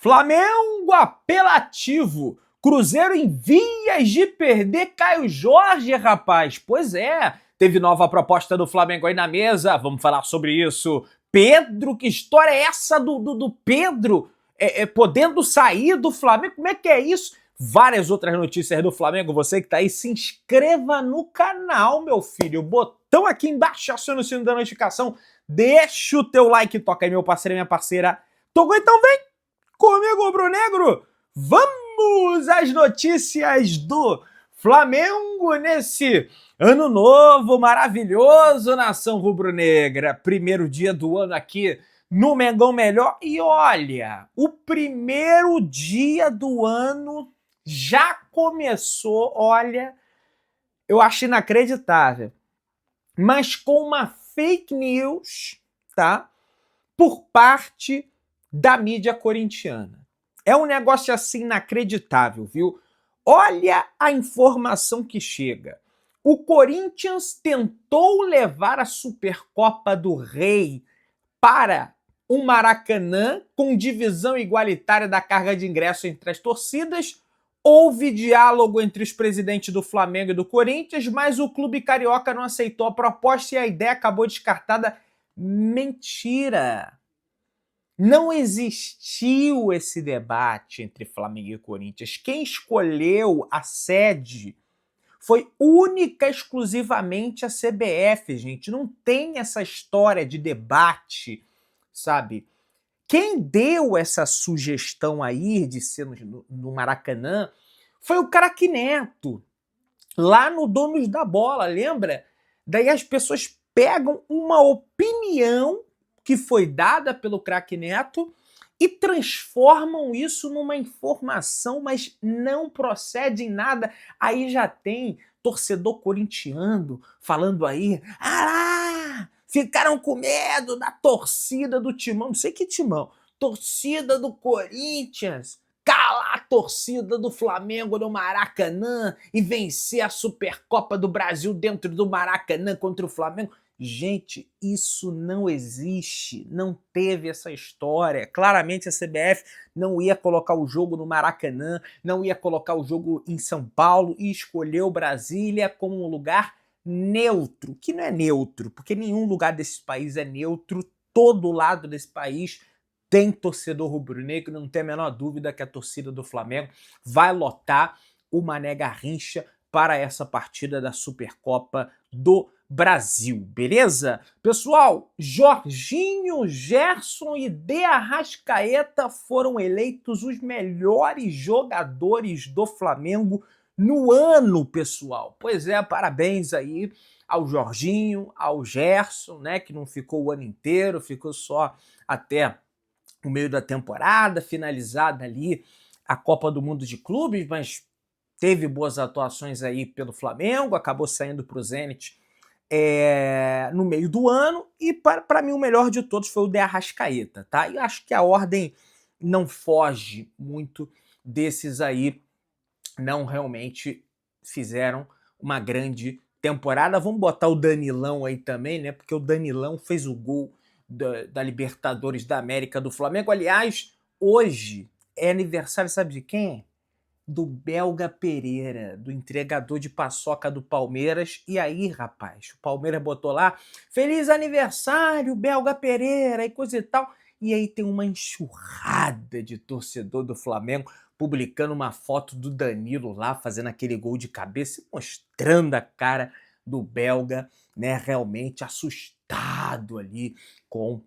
Flamengo apelativo. Cruzeiro em vias de perder Caio Jorge, rapaz. Pois é, teve nova proposta do Flamengo aí na mesa. Vamos falar sobre isso. Pedro, que história é essa do Pedro podendo sair do Flamengo? Como é que é isso? Várias outras notícias do Flamengo. Você que tá aí, se inscreva no canal, meu filho. Botão aqui embaixo, aciona o sino da notificação. Deixa o teu like, toca aí, meu parceiro e minha parceira. Tocou, então vem comigo, rubro-negro. Vamos às notícias do Flamengo nesse ano novo maravilhoso, nação rubro-negra. Primeiro dia do ano aqui no Mengão Melhor. E olha, o primeiro dia do ano já começou, olha, eu acho inacreditável, mas com uma fake news, tá? Por parte da mídia corintiana. É um negócio assim inacreditável, viu? Olha a informação que chega. O Corinthians tentou levar a Supercopa do Rei para o Maracanã com divisão igualitária da carga de ingresso entre as torcidas. Houve diálogo entre os presidentes do Flamengo e do Corinthians, mas o clube carioca não aceitou a proposta e a ideia acabou descartada. Mentira! Não existiu esse debate entre Flamengo e Corinthians. Quem escolheu a sede foi única e exclusivamente a CBF, gente. Não tem essa história de debate, sabe? Quem deu essa sugestão aí de ser no Maracanã foi o Craque Neto, lá no Donos da Bola, lembra? Daí as pessoas pegam uma opinião que foi dada pelo Craque Neto e transformam isso numa informação, mas não procede em nada. Aí já tem torcedor corintiano falando aí, ficaram com medo da torcida do Timão, não sei que Timão, torcida do Corinthians, calar a torcida do Flamengo no Maracanã e vencer a Supercopa do Brasil dentro do Maracanã contra o Flamengo. Gente, isso não existe, não teve essa história. Claramente a CBF não ia colocar o jogo no Maracanã, não ia colocar o jogo em São Paulo e escolheu Brasília como um lugar neutro, que não é neutro, porque nenhum lugar desse país é neutro, todo lado desse país tem torcedor rubro-negro, não tem a menor dúvida que a torcida do Flamengo vai lotar o Mané Garrincha para essa partida da Supercopa do Brasil, beleza? Pessoal, Jorginho, Gerson e De Arrascaeta foram eleitos os melhores jogadores do Flamengo no ano, pessoal. Pois é, parabéns aí ao Jorginho, ao Gerson, né, que não ficou o ano inteiro, ficou só até o meio da temporada, finalizada ali a Copa do Mundo de Clubes, mas teve boas atuações aí pelo Flamengo, acabou saindo para o Zenit no meio do ano, e para mim o melhor de todos foi o De Arrascaeta, tá? E acho que a ordem não foge muito desses aí, não realmente fizeram uma grande temporada. Vamos botar o Danilão aí também, né? Porque o Danilão fez o gol da Libertadores da América do Flamengo. Aliás, hoje é aniversário, sabe de quem? Do Belga Pereira, do entregador de paçoca do Palmeiras. E aí, rapaz, o Palmeiras botou lá, feliz aniversário, Belga Pereira, e coisa e tal. E aí tem uma enxurrada de torcedor do Flamengo publicando uma foto do Danilo lá, fazendo aquele gol de cabeça, mostrando a cara do belga, né, realmente assustado ali com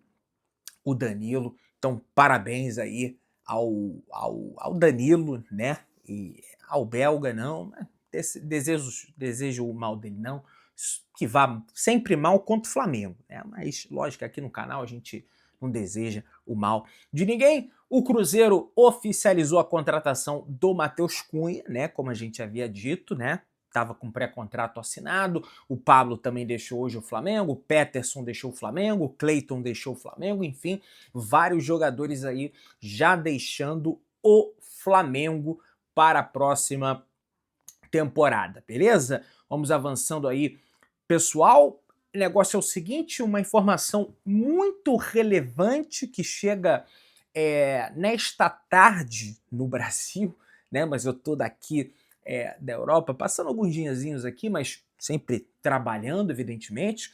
o Danilo. Então, parabéns aí ao Danilo, né, e ao belga não, desejo o mal dele não, que vá sempre mal contra o Flamengo, né, mas lógico que aqui no canal a gente não deseja o mal de ninguém. O Cruzeiro oficializou a contratação do Matheus Cunha, né, como a gente havia dito, né, estava com pré-contrato assinado. O Pablo também deixou hoje o Flamengo, o Peterson deixou o Flamengo, o Cleiton deixou o Flamengo, enfim, vários jogadores aí já deixando o Flamengo para a próxima temporada, beleza? Vamos avançando aí, pessoal. O negócio é o seguinte, uma informação muito relevante que chega nesta tarde no Brasil, né? Mas eu tô daqui da Europa, passando alguns diazinhos aqui, mas sempre trabalhando, evidentemente.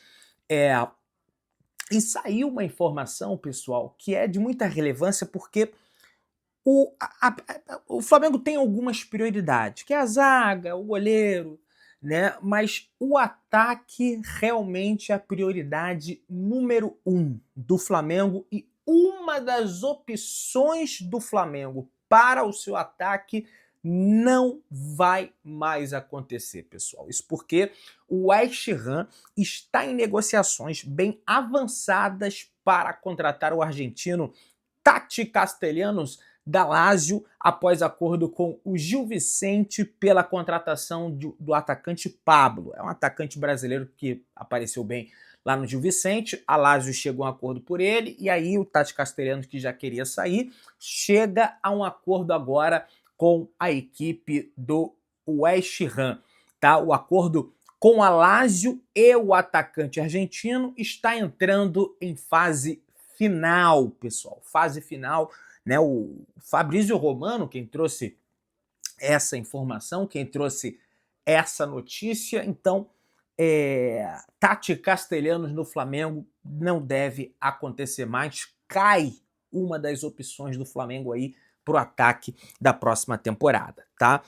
E saiu uma informação, pessoal, que é de muita relevância porque o Flamengo tem algumas prioridades, que é a zaga, o goleiro, né? Mas o ataque realmente é a prioridade número 1 do Flamengo e uma das opções do Flamengo para o seu ataque não vai mais acontecer, pessoal. Isso porque o West Ham está em negociações bem avançadas para contratar o argentino Tati Castellanos da Lazio após acordo com o Gil Vicente pela contratação do atacante Pablo. É um atacante brasileiro que apareceu bem lá no Gil Vicente, a Lazio chegou a um acordo por ele, e aí o Tati Castellanos, que já queria sair, chega a um acordo agora com a equipe do West Ham. Tá? O acordo com a Lazio e o atacante argentino está entrando em fase final, pessoal. Fase final, né? O Fabrício Romano, quem trouxe essa informação, quem trouxe essa notícia, então Tati Castellanos no Flamengo não deve acontecer mais. Cai uma das opções do Flamengo aí pro ataque da próxima temporada, tá?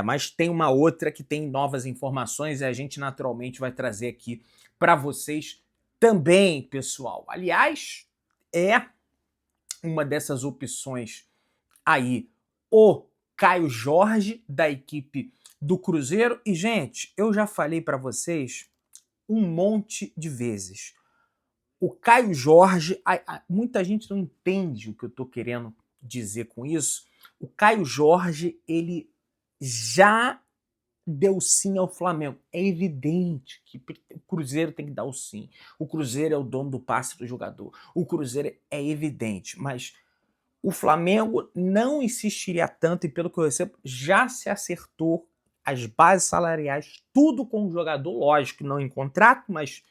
Mas tem uma outra que tem novas informações e a gente naturalmente vai trazer aqui para vocês também, pessoal. Aliás, uma dessas opções aí, o Caio Jorge, da equipe do Cruzeiro. E, gente, eu já falei para vocês um monte de vezes. O Caio Jorge, muita gente não entende o que eu estou querendo dizer com isso. O Caio Jorge, ele já deu sim ao Flamengo. É evidente que o Cruzeiro tem que dar o sim. O Cruzeiro é o dono do passe do jogador. O Cruzeiro é evidente, mas o Flamengo não insistiria tanto e, pelo que eu recebo, já se acertou as bases salariais, tudo com o jogador, lógico, não em contrato, mas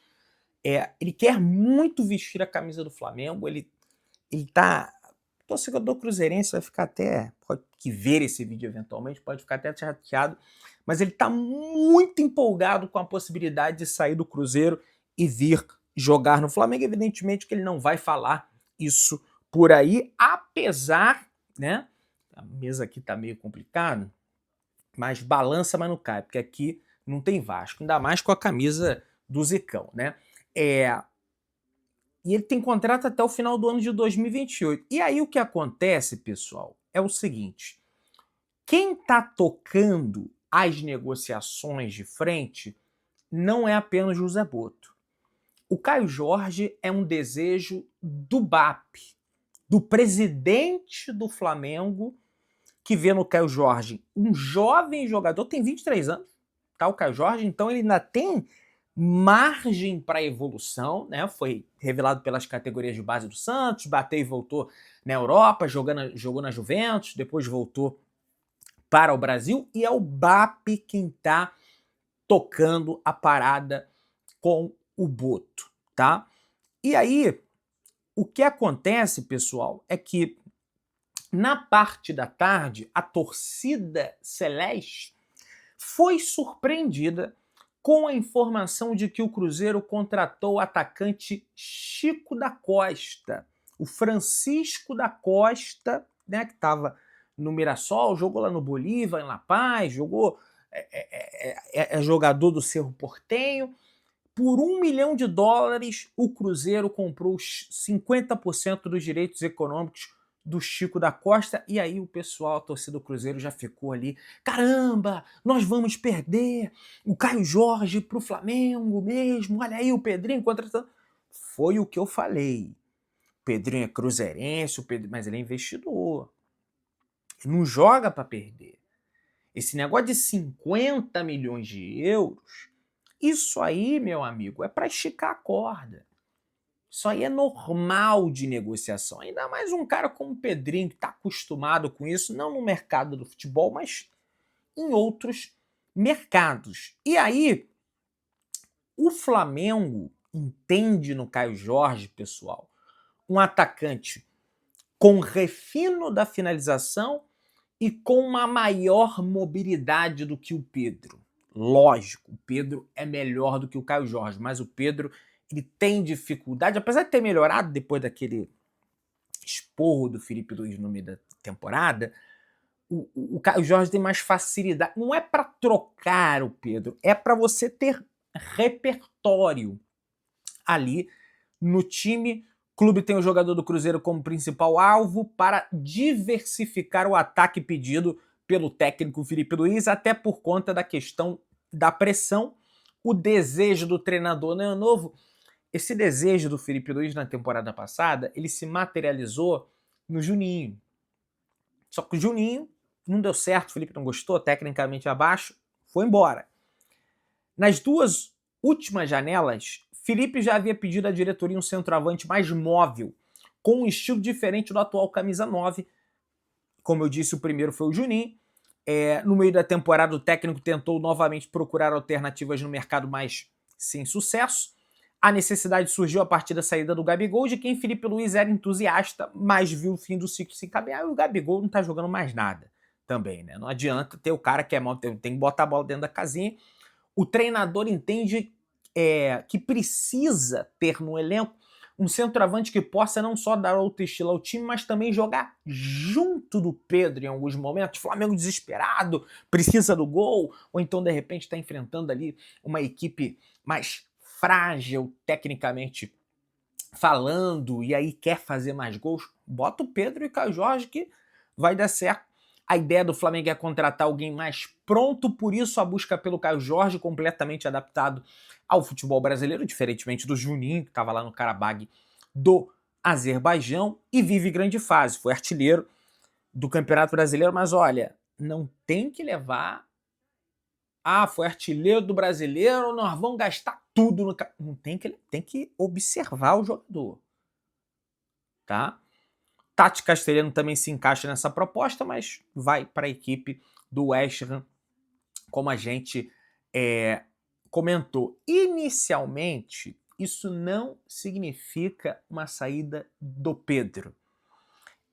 ele quer muito vestir a camisa do Flamengo, ele tá... O torcedor cruzeirense vai ficar até, pode que ver esse vídeo eventualmente, pode ficar até chateado, mas ele tá muito empolgado com a possibilidade de sair do Cruzeiro e vir jogar no Flamengo. Evidentemente que ele não vai falar isso por aí, apesar, né? A mesa aqui tá meio complicada, mas balança, mas não cai, porque aqui não tem Vasco, ainda mais com a camisa do Zicão, né? E ele tem contrato até o final do ano de 2028. E aí o que acontece, pessoal, é o seguinte: quem tá tocando as negociações de frente não é apenas José Boto. O Caio Jorge é um desejo do BAP, do presidente do Flamengo, que vê no Caio Jorge um jovem jogador, tem 23 anos, tá? O Caio Jorge, então ele ainda tem margem para evolução, né? Foi revelado pelas categorias de base do Santos, bateu e voltou na Europa, jogou na Juventus, depois voltou para o Brasil, e é o BAP quem tá tocando a parada com o Boto, tá? E aí, o que acontece, pessoal, é que na parte da tarde, a torcida celeste foi surpreendida com a informação de que o Cruzeiro contratou o atacante Chico da Costa. O Francisco da Costa, né, que estava no Mirassol, jogou lá no Bolívar, em La Paz, jogou, é jogador do Cerro Porteño. Por US$ 1 milhão, o Cruzeiro comprou os 50% dos direitos econômicos do Chico da Costa, e aí o pessoal, a torcida do Cruzeiro já ficou ali, caramba, nós vamos perder o Caio Jorge pro Flamengo mesmo, olha aí o Pedrinho contratando. Foi o que eu falei. O Pedrinho é cruzeirense, mas ele é investidor. Ele não joga para perder. Esse negócio de 50 milhões de euros, isso aí, meu amigo, é para esticar a corda. Isso aí é normal de negociação. Ainda mais um cara como o Pedrinho, que está acostumado com isso, não no mercado do futebol, mas em outros mercados. E aí, o Flamengo entende no Caio Jorge, pessoal, um atacante com refino da finalização e com uma maior mobilidade do que o Pedro. Lógico, o Pedro é melhor do que o Caio Jorge, mas o Pedro ele tem dificuldade, apesar de ter melhorado depois daquele esporro do Felipe Luiz no meio da temporada, o Caio Jorge tem mais facilidade. Não é para trocar o Pedro, é para você ter repertório ali no time. O clube tem o jogador do Cruzeiro como principal alvo para diversificar o ataque pedido pelo técnico Felipe Luiz, até por conta da questão da pressão. O desejo do treinador não é novo. Esse desejo do Felipe Luiz na temporada passada, ele se materializou no Juninho. Só que o Juninho não deu certo, o Felipe não gostou, tecnicamente abaixo, foi embora. Nas duas últimas janelas, Felipe já havia pedido à diretoria um centroavante mais móvel, com um estilo diferente do atual camisa 9. Como eu disse, o primeiro foi o Juninho. No meio da temporada, o técnico tentou novamente procurar alternativas no mercado, mas sem sucesso. A necessidade surgiu a partir da saída do Gabigol, de quem Felipe Luiz era entusiasta, mas viu o fim do ciclo se encaminhar, e o Gabigol não tá jogando mais nada também, né? Não adianta ter o cara que é mal, tem que botar a bola dentro da casinha. O treinador entende que precisa ter no elenco um centroavante que possa não só dar outro estilo ao time, mas também jogar junto do Pedro em alguns momentos. Flamengo desesperado, precisa do gol, ou então de repente está enfrentando ali uma equipe mais frágil tecnicamente falando e aí quer fazer mais gols. Bota o Pedro e o Caio Jorge que vai dar certo. A ideia do Flamengo é contratar alguém mais pronto, por isso a busca pelo Caio Jorge, completamente adaptado ao futebol brasileiro, diferentemente do Juninho, que estava lá no Karabag do Azerbaijão e vive grande fase. Foi artilheiro do Campeonato Brasileiro, mas olha, não tem que levar... foi artilheiro do Brasileiro, nós vamos gastar tudo no... Não tem que observar o jogador, tá? Tati Castelhano também se encaixa nessa proposta, mas vai para a equipe do West Ham, como a gente comentou. Inicialmente, isso não significa uma saída do Pedro.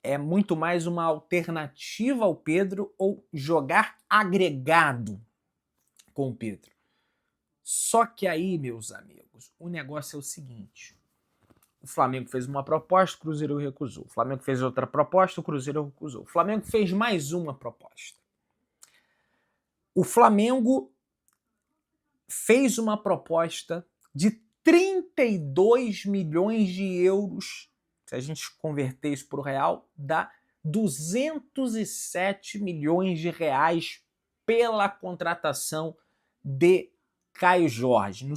É muito mais uma alternativa ao Pedro ou jogar agregado com o Pedro. Só que aí, meus amigos, o negócio é o seguinte... O Flamengo fez uma proposta, o Cruzeiro recusou. O Flamengo fez outra proposta, o Cruzeiro recusou. O Flamengo fez mais uma proposta. O Flamengo fez uma proposta de 32 milhões de euros. Se a gente converter isso para o real, dá 207 milhões de reais pela contratação de Caio Jorge. No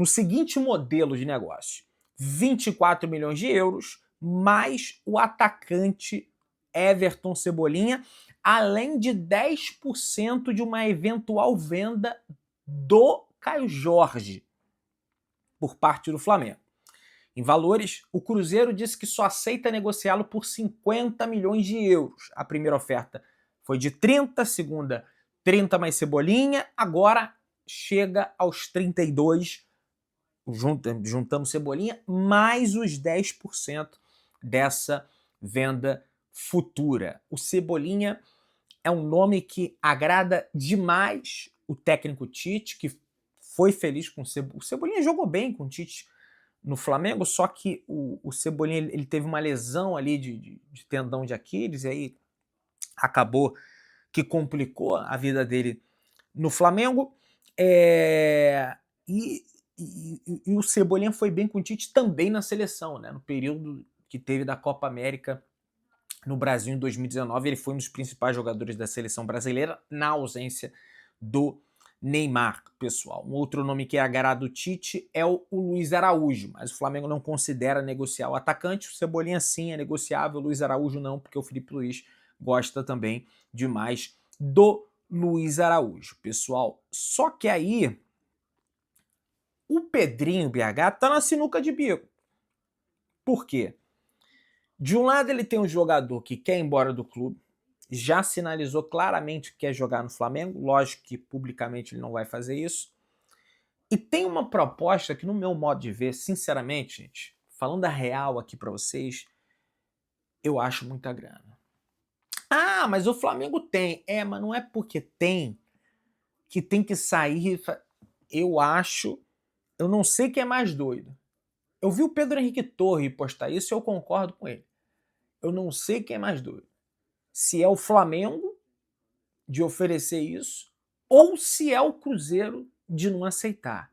seguinte modelo de negócio: 24 milhões de euros, mais o atacante Everton Cebolinha, além de 10% de uma eventual venda do Caio Jorge por parte do Flamengo. Em valores, o Cruzeiro disse que só aceita negociá-lo por 50 milhões de euros. A primeira oferta foi de 30, a segunda 30 mais Cebolinha, agora chega aos 32, juntando Cebolinha, mais os 10% dessa venda futura. O Cebolinha é um nome que agrada demais o técnico Tite, que foi feliz com o Cebolinha. O Cebolinha jogou bem com o Tite no Flamengo, só que o Cebolinha ele teve uma lesão ali de tendão de Aquiles, e aí acabou que complicou a vida dele no Flamengo. E o Cebolinha foi bem com o Tite também na seleção, né? No período que teve da Copa América no Brasil em 2019, ele foi um dos principais jogadores da seleção brasileira na ausência do Neymar, pessoal. Um outro nome que é agrado do Tite é o Luiz Araújo, mas o Flamengo não considera negociar o atacante. O Cebolinha sim é negociável, o Luiz Araújo não, porque o Felipe Luiz gosta também demais do Luiz Araújo, pessoal. Só que aí o Pedrinho BH tá na sinuca de bico. Por quê? De um lado ele tem um jogador que quer ir embora do clube, já sinalizou claramente que quer jogar no Flamengo, lógico que publicamente ele não vai fazer isso. E tem uma proposta que, no meu modo de ver, sinceramente, gente, falando a real aqui pra vocês, eu acho muita grana. Ah, mas o Flamengo tem. É, mas não é porque tem que tem que sair. Eu acho. Eu não sei quem é mais doido. Eu vi o Pedro Henrique Torre postar isso e eu concordo com ele. Eu não sei quem é mais doido. Se é o Flamengo de oferecer isso ou se é o Cruzeiro de não aceitar.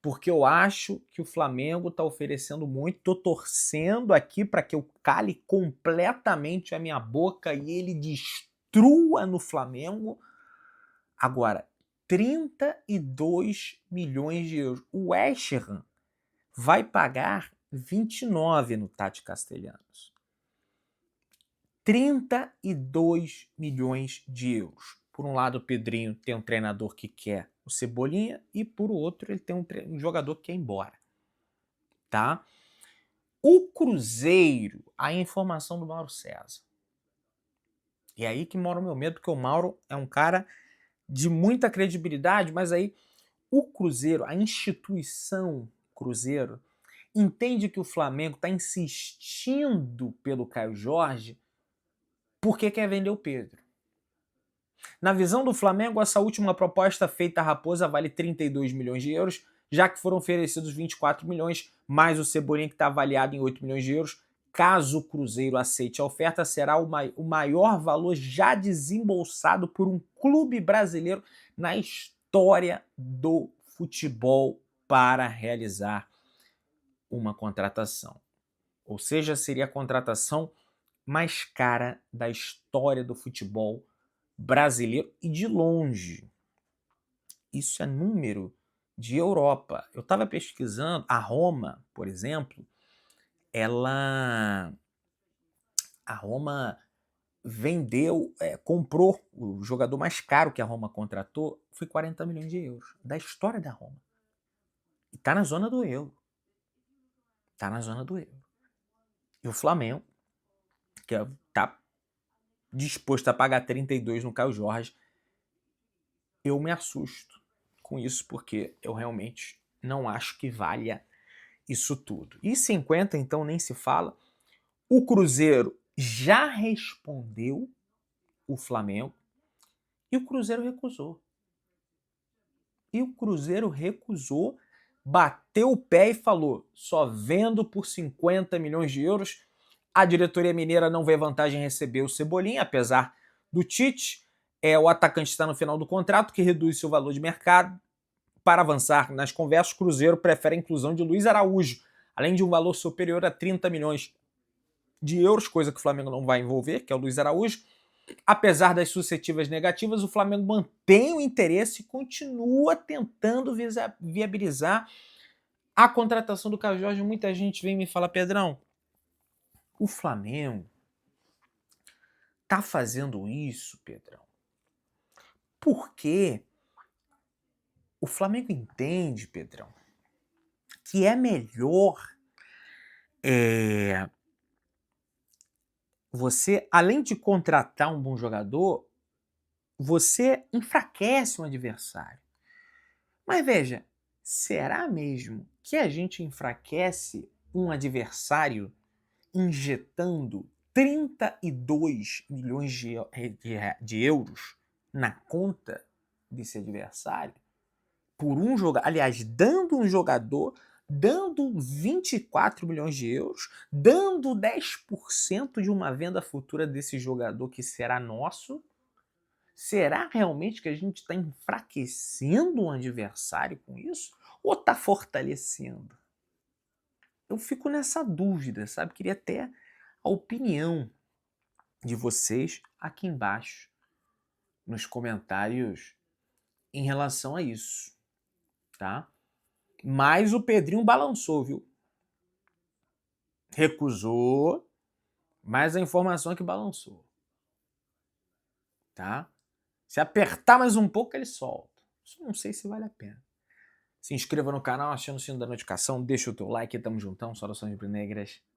Porque eu acho que o Flamengo está oferecendo muito. Estou torcendo aqui para que eu cale completamente a minha boca e ele destrua no Flamengo. Agora, 32 milhões de euros. O West Ham vai pagar 29 no Tati Castellanos. 32 milhões de euros. Por um lado, o Pedrinho tem um treinador que quer o Cebolinha e por outro, ele tem um jogador que quer ir embora. Tá? O Cruzeiro, a informação do Mauro César. E é aí que mora o meu medo, porque o Mauro é um cara de muita credibilidade, mas aí o Cruzeiro, a instituição Cruzeiro, entende que o Flamengo está insistindo pelo Caio Jorge porque quer vender o Pedro. Na visão do Flamengo, essa última proposta feita à Raposa vale 32 milhões de euros, já que foram oferecidos 24 milhões, mais o Cebolinha que está avaliado em 8 milhões de euros. Caso o Cruzeiro aceite a oferta, será o maior valor já desembolsado por um clube brasileiro na história do futebol para realizar uma contratação. Ou seja, seria a contratação mais cara da história do futebol brasileiro e de longe. Isso é número de Europa. Eu estava pesquisando, a Roma, por exemplo, a Roma vendeu, comprou o jogador mais caro que a Roma contratou, foi 40 milhões de euros, da história da Roma. E tá na zona do euro. Tá na zona do euro. E o Flamengo, que tá disposto a pagar 32 no Caio Jorge, eu me assusto com isso, porque eu realmente não acho que valha isso tudo. E 50, então, nem se fala. O Cruzeiro já respondeu o Flamengo e o Cruzeiro recusou. Bateu o pé e falou: só vendo por 50 milhões de euros. A diretoria mineira não vê vantagem em receber o Cebolinha, apesar do Tite. O atacante está no final do contrato, que reduz seu valor de mercado. Para avançar nas conversas, o Cruzeiro prefere a inclusão de Luiz Araújo, além de um valor superior a 30 milhões de euros, coisa que o Flamengo não vai envolver, que é o Luiz Araújo. Apesar das suscetíveis negativas, o Flamengo mantém o interesse e continua tentando viabilizar a contratação do Caio Jorge. Muita gente vem me falar: Pedrão, o Flamengo tá fazendo isso, Pedrão, porque o Flamengo entende, Pedrão, que é melhor você, além de contratar um bom jogador, você enfraquece um adversário. Mas veja, será mesmo que a gente enfraquece um adversário injetando 32 milhões de euros na conta desse adversário? Por um jogador, aliás, dando um jogador, dando 24 milhões de euros, dando 10% de uma venda futura desse jogador que será nosso? Será realmente que a gente está enfraquecendo um adversário com isso? Ou está fortalecendo? Eu fico nessa dúvida, sabe? Queria até a opinião de vocês aqui embaixo, nos comentários, em relação a isso, tá? Mas o Pedrinho balançou, viu? Recusou, mas a informação é que balançou, tá? Se apertar mais um pouco, ele solta. Isso não sei se vale a pena. Se inscreva no canal, aciona o sino da notificação, deixa o teu like, tamo juntão, saudações rubro-negras.